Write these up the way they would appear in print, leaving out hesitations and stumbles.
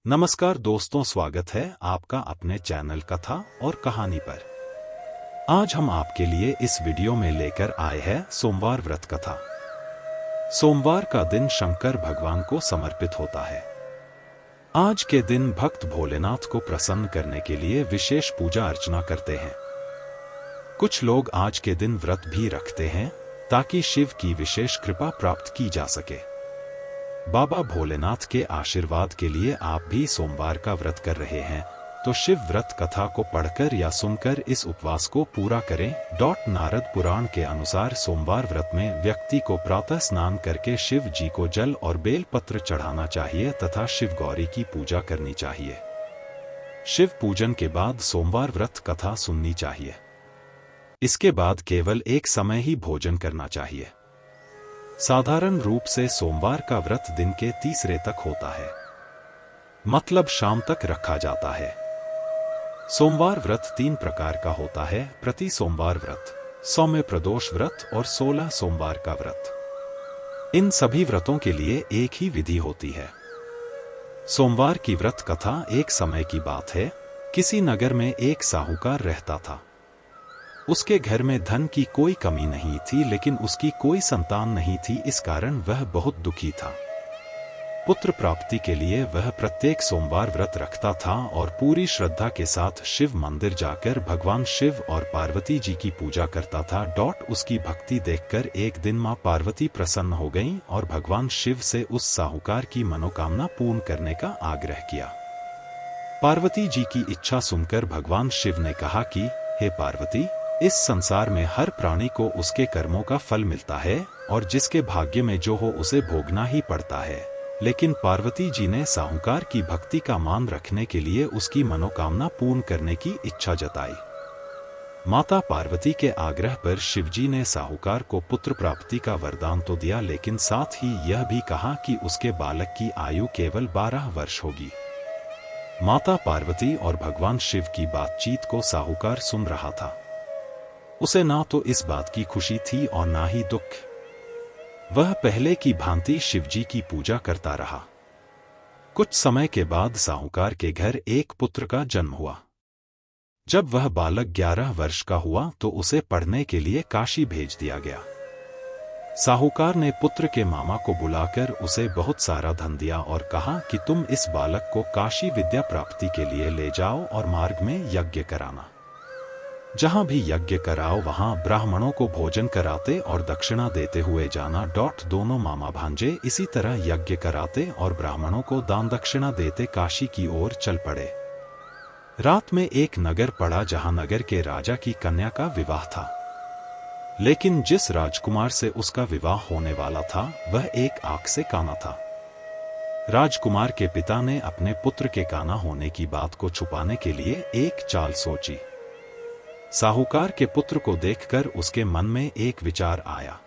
नमस्कार दोस्तों, स्वागत है आपका अपने चैनल कथा और कहानी पर। आज हम आपके लिए इस वीडियो में लेकर आए हैं सोमवार व्रत कथा। सोमवार का दिन शंकर भगवान को समर्पित होता है। आज के दिन भक्त भोलेनाथ को प्रसन्न करने के लिए विशेष पूजा अर्चना करते हैं। कुछ लोग आज के दिन व्रत भी रखते हैं ताकि शिव की विशेष कृपा प्राप्त की जा सके। बाबा भोलेनाथ के आशीर्वाद के लिए आप भी सोमवार का व्रत कर रहे हैं तो शिव व्रत कथा को पढ़कर या सुनकर इस उपवास को पूरा करें। नारद पुराण के अनुसार सोमवार व्रत में व्यक्ति को प्रातः स्नान करके शिव जी को जल और बेल पत्र चढ़ाना चाहिए तथा शिव गौरी की पूजा करनी चाहिए। शिव पूजन के बाद सोमवार व्रत कथा सुननी चाहिए। इसके बाद केवल एक समय ही भोजन करना चाहिए। साधारण रूप से सोमवार का व्रत दिन के तीसरे तक होता है, मतलब शाम तक रखा जाता है। सोमवार व्रत 3 प्रकार का होता है: प्रति सोमवार व्रत, सौम्य प्रदोष व्रत और 16 सोमवार का व्रत। इन सभी व्रतों के लिए एक ही विधि होती है। सोमवार की व्रत कथा एक समय की बात है। किसी नगर में एक साहूकार रहता था। उसके घर में धन की कोई कमी नहीं थी, लेकिन उसकी कोई संतान नहीं थी। इस कारण वह बहुत दुखी था। पुत्र प्राप्ति के लिए वह प्रत्येक सोमवार व्रत रखता था और पूरी श्रद्धा के साथ शिव मंदिर जाकर भगवान शिव और पार्वती जी की पूजा करता था। उसकी भक्ति देखकर एक दिन मां पार्वती प्रसन्न हो गईं और भगवान शिव से उस साहूकार की मनोकामना पूर्ण करने का आग्रह किया। पार्वती जी की इच्छा सुनकर भगवान शिव ने कहा कि हे पार्वती, इस संसार में हर प्राणी को उसके कर्मों का फल मिलता है और जिसके भाग्य में जो हो उसे भोगना ही पड़ता है। लेकिन पार्वती जी ने साहूकार की भक्ति का मान रखने के लिए उसकी मनोकामना पूर्ण करने की इच्छा जताई। माता पार्वती के आग्रह पर शिवजी ने साहूकार को पुत्र प्राप्ति का वरदान तो दिया, लेकिन साथ ही यह भी कहा कि उसके बालक की आयु केवल 12 वर्ष होगी। माता पार्वती और भगवान शिव की बातचीत को साहूकार सुन रहा था। उसे ना तो इस बात की खुशी थी और ना ही दुख। वह पहले की भांति शिवजी की पूजा करता रहा। कुछ समय के बाद साहूकार के घर एक पुत्र का जन्म हुआ। जब वह बालक 11 वर्ष का हुआ तो उसे पढ़ने के लिए काशी भेज दिया गया। साहूकार ने पुत्र के मामा को बुलाकर उसे बहुत सारा धन दिया और कहा कि तुम इस बालक को काशी विद्या प्राप्ति के लिए ले जाओ और मार्ग में यज्ञ कराना। जहां भी यज्ञ कराओ वहां ब्राह्मणों को भोजन कराते और दक्षिणा देते हुए जाना। दोनों मामा भांजे इसी तरह यज्ञ कराते और ब्राह्मणों को दान दक्षिणा देते काशी की ओर चल पड़े। रात में एक नगर पड़ा जहां नगर के राजा की कन्या का विवाह था, लेकिन जिस राजकुमार से उसका विवाह होने वाला था वह एक आंख से काना था। राजकुमार के पिता ने अपने पुत्र के काना होने की बात को छुपाने के लिए एक चाल सोची। साहूकार के पुत्र को देखकर उसके मन में एक विचार आया।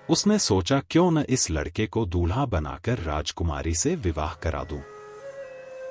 उसने सोचा, क्यों न इस लड़के को दूल्हा बनाकर राजकुमारी से विवाह करा दूं।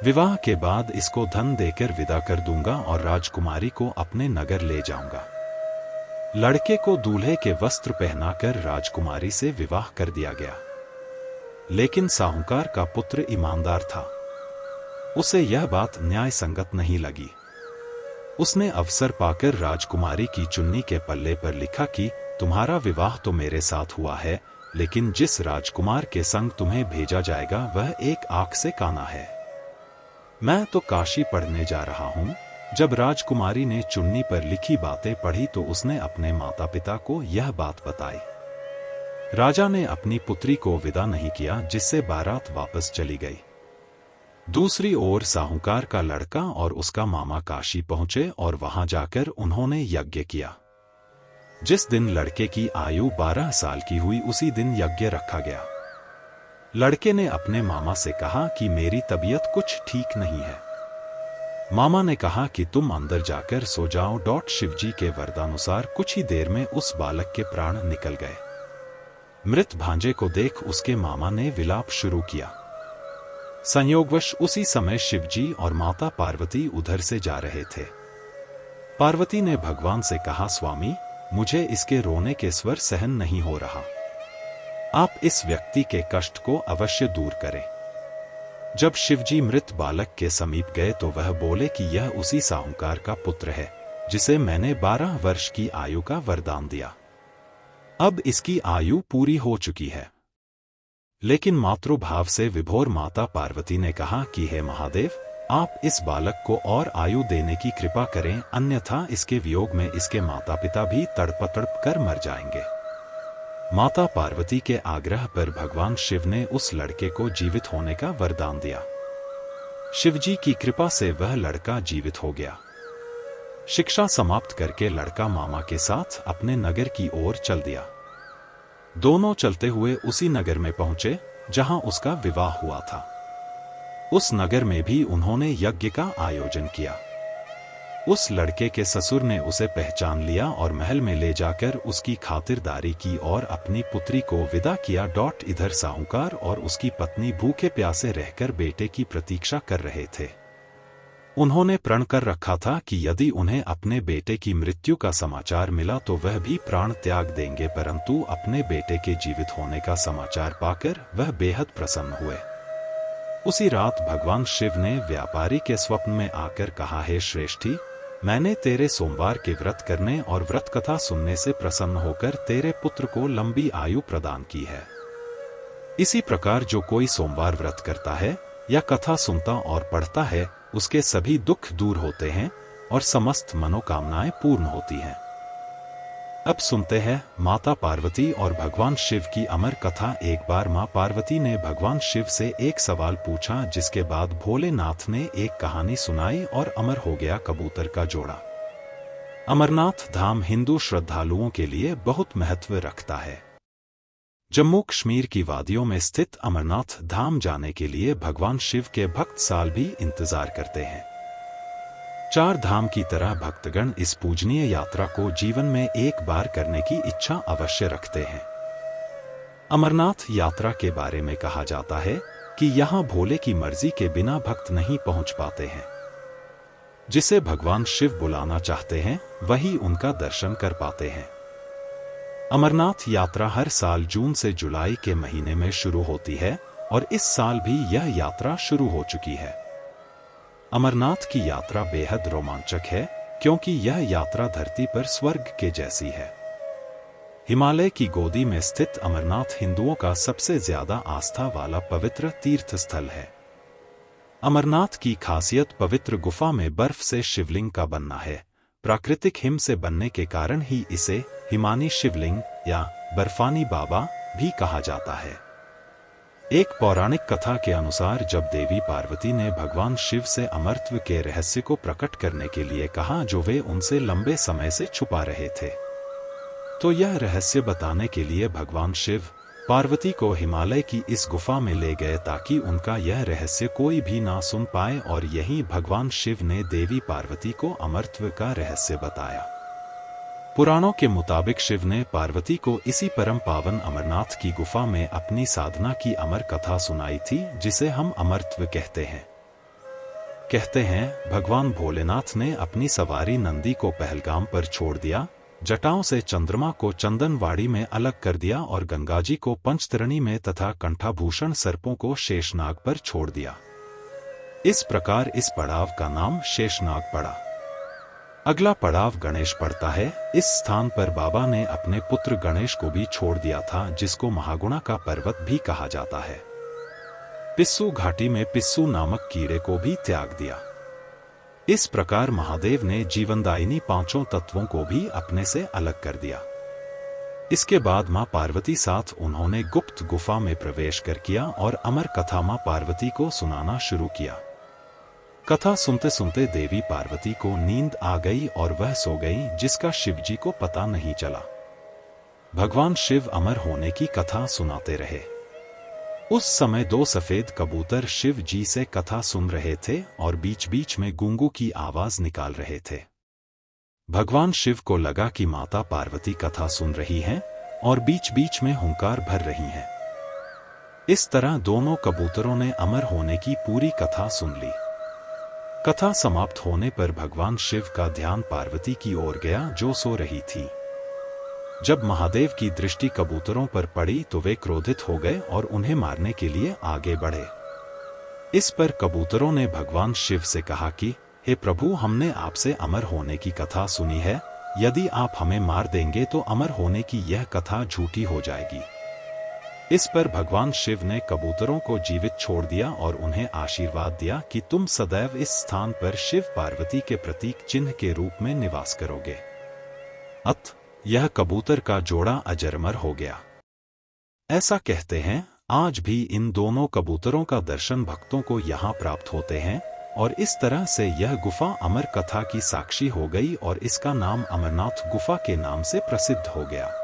विवाह के बाद इसको धन देकर विदा कर दूंगा और राजकुमारी को अपने नगर ले जाऊंगा। लड़के को दूल्हे के वस्त्र पहनाकर राजकुमारी से विवाह कर दिया गया। लेकिन साहूकार का पुत्र ईमानदार था। उसे यह बात न्याय संगत नहीं लगी। उसने अवसर पाकर राजकुमारी की चुन्नी के पल्ले पर लिखा कि तुम्हारा विवाह तो मेरे साथ हुआ है, लेकिन जिस राजकुमार के संग तुम्हें भेजा जाएगा वह एक आंख से काना है। मैं तो काशी पढ़ने जा रहा हूं। जब राजकुमारी ने चुन्नी पर लिखी बातें पढ़ी तो उसने अपने माता पिता को यह बात बताई। राजा ने अपनी पुत्री को विदा नहीं किया, जिससे बारात वापस चली गई। दूसरी ओर साहूकार का लड़का और उसका मामा काशी पहुंचे और वहां जाकर उन्होंने यज्ञ किया। जिस दिन लड़के की आयु 12 साल की हुई उसी दिन यज्ञ रखा गया। लड़के ने अपने मामा से कहा कि मेरी तबीयत कुछ ठीक नहीं है। मामा ने कहा कि तुम अंदर जाकर सो जाओ। शिवजी के वरदानुसार कुछ ही देर में उस बालक के प्राण निकल गए। मृत भांजे को देख उसके मामा ने विलाप शुरू किया। संयोगवश उसी समय शिवजी और माता पार्वती उधर से जा रहे थे। पार्वती ने भगवान से कहा, स्वामी, मुझे इसके रोने के स्वर सहन नहीं हो रहा। आप इस व्यक्ति के कष्ट को अवश्य दूर करें। जब शिवजी मृत बालक के समीप गए तो वह बोले कि यह उसी साहूकार का पुत्र है जिसे मैंने 12 वर्ष की आयु का वरदान दिया। अब इसकी आयु पूरी हो चुकी है। लेकिन मातृभाव से विभोर माता पार्वती ने कहा कि हे महादेव, आप इस बालक को और आयु देने की कृपा करें, अन्यथा इसके वियोग में इसके माता पिता भी तड़प तड़प कर मर जाएंगे। माता पार्वती के आग्रह पर भगवान शिव ने उस लड़के को जीवित होने का वरदान दिया। शिवजी की कृपा से वह लड़का जीवित हो गया। शिक्षा समाप्त करके लड़का मामा के साथ अपने नगर की ओर चल दिया। दोनों चलते हुए उसी नगर में पहुंचे जहां उसका विवाह हुआ था। उस नगर में भी उन्होंने यज्ञ का आयोजन किया। उस लड़के के ससुर ने उसे पहचान लिया और महल में ले जाकर उसकी खातिरदारी की और अपनी पुत्री को विदा किया। इधर साहूकार और उसकी पत्नी भूखे प्यासे रहकर बेटे की प्रतीक्षा कर रहे थे। उन्होंने प्रण कर रखा था कि यदि उन्हें अपने बेटे की मृत्यु का समाचार मिला तो वह भी प्राण त्याग देंगे, परंतु अपने बेटे के जीवित होने का समाचार पाकर वह बेहद प्रसन्न हुए। उसी रात भगवान शिव ने व्यापारी के स्वप्न में आकर कहा, हे श्रेष्ठी, मैंने तेरे सोमवार के व्रत करने और व्रत कथा सुनने से प्रसन्न होकर तेरे पुत्र को लंबी आयु प्रदान की है। इसी प्रकार जो कोई सोमवार व्रत करता है या कथा सुनता और पढ़ता है, उसके सभी दुख दूर होते हैं और समस्त मनोकामनाएं पूर्ण होती हैं। अब सुनते हैं माता पार्वती और भगवान शिव की अमर कथा। एक बार मां पार्वती ने भगवान शिव से एक सवाल पूछा, जिसके बाद भोलेनाथ ने एक कहानी सुनाई और अमर हो गया कबूतर का जोड़ा। अमरनाथ धाम हिंदू श्रद्धालुओं के लिए बहुत महत्व रखता है। जम्मू कश्मीर की वादियों में स्थित अमरनाथ धाम जाने के लिए भगवान शिव के भक्त साल भी इंतजार करते हैं। 4 धाम की तरह भक्तगण इस पूजनीय यात्रा को जीवन में एक बार करने की इच्छा अवश्य रखते हैं। अमरनाथ यात्रा के बारे में कहा जाता है कि यहाँ भोले की मर्जी के बिना भक्त नहीं पहुँच पाते हैं। जिसे भगवान शिव बुलाना चाहते हैं वही उनका दर्शन कर पाते हैं। अमरनाथ यात्रा हर साल जून से जुलाई के महीने में शुरू होती है और इस साल भी यह यात्रा शुरू हो चुकी है। अमरनाथ की यात्रा बेहद रोमांचक है क्योंकि यह यात्रा धरती पर स्वर्ग के जैसी है। हिमालय की गोदी में स्थित अमरनाथ हिंदुओं का सबसे ज्यादा आस्था वाला पवित्र तीर्थ स्थल है। अमरनाथ की खासियत पवित्र गुफा में बर्फ से शिवलिंग का बनना है। प्राकृतिक हिम से बनने के कारण ही इसे हिमानी शिवलिंग या बर्फानी बाबा भी कहा जाता है। एक पौराणिक कथा के अनुसार जब देवी पार्वती ने भगवान शिव से अमरत्व के रहस्य को प्रकट करने के लिए कहा जो वे उनसे लंबे समय से छुपा रहे थे, तो यह रहस्य बताने के लिए भगवान शिव पार्वती को हिमालय की इस गुफा में ले गए ताकि उनका यह रहस्य कोई भी ना सुन पाए, और यहीं भगवान शिव ने देवी पार्वती को अमरत्व का रहस्य बताया। पुराणों के मुताबिक शिव ने पार्वती को इसी परम पावन अमरनाथ की गुफा में अपनी साधना की अमर कथा सुनाई थी, जिसे हम अमरत्व कहते हैं। कहते हैं भगवान भोलेनाथ ने अपनी सवारी नंदी को पहलगाम पर छोड़ दिया, जटाओं से चंद्रमा को चंदनवाड़ी में अलग कर दिया और गंगाजी को पंचतरणी में तथा कंठाभूषण सर्पों को शेषनाग पर छोड़ दिया। इस प्रकार इस पड़ाव का नाम शेषनाग पड़ा। अगला पड़ाव गणेश पड़ता है। इस स्थान पर बाबा ने अपने पुत्र गणेश को भी छोड़ दिया था, जिसको महागुणा का पर्वत भी कहा जाता है। पिस्सू घाटी में पिस्सू नामक कीड़े को भी त्याग दिया। इस प्रकार महादेव ने जीवनदायिनी 5 तत्वों को भी अपने से अलग कर दिया। इसके बाद मां पार्वती साथ उन्होंने गुप्त गुफा में प्रवेश कर किया और अमर कथा मां पार्वती को सुनाना शुरू किया। कथा सुनते सुनते देवी पार्वती को नींद आ गई और वह सो गई, जिसका शिवजी को पता नहीं चला। भगवान शिव अमर होने की कथा सुनाते रहे। उस समय 2 सफेद कबूतर शिव जी से कथा सुन रहे थे और बीच बीच में गूंगू की आवाज निकाल रहे थे। भगवान शिव को लगा कि माता पार्वती कथा सुन रही हैं और बीच बीच में हुंकार भर रही हैं। इस तरह दोनों कबूतरों ने अमर होने की पूरी कथा सुन ली। कथा समाप्त होने पर भगवान शिव का ध्यान पार्वती की ओर गया, जो सो रही थी। जब महादेव की दृष्टि कबूतरों पर पड़ी तो वे क्रोधित हो गए और उन्हें मारने के लिए आगे बढ़े। इस पर कबूतरों ने भगवान शिव से कहा कि हे प्रभु, हमने आपसे अमर होने की कथा सुनी है, यदि आप हमें मार देंगे तो अमर होने की यह कथा झूठी हो जाएगी। इस पर भगवान शिव ने कबूतरों को जीवित छोड़ दिया और उन्हें आशीर्वाद दिया कि तुम सदैव इस स्थान पर शिव पार्वती के प्रतीक चिन्ह के रूप में निवास करोगे। अतः यह कबूतर का जोड़ा अजरमर हो गया। ऐसा कहते हैं आज भी इन दोनों कबूतरों का दर्शन भक्तों को यहाँ प्राप्त होते हैं और इस तरह से यह गुफा अमर कथा की साक्षी हो गई और इसका नाम अमरनाथ गुफा के नाम से प्रसिद्ध हो गया।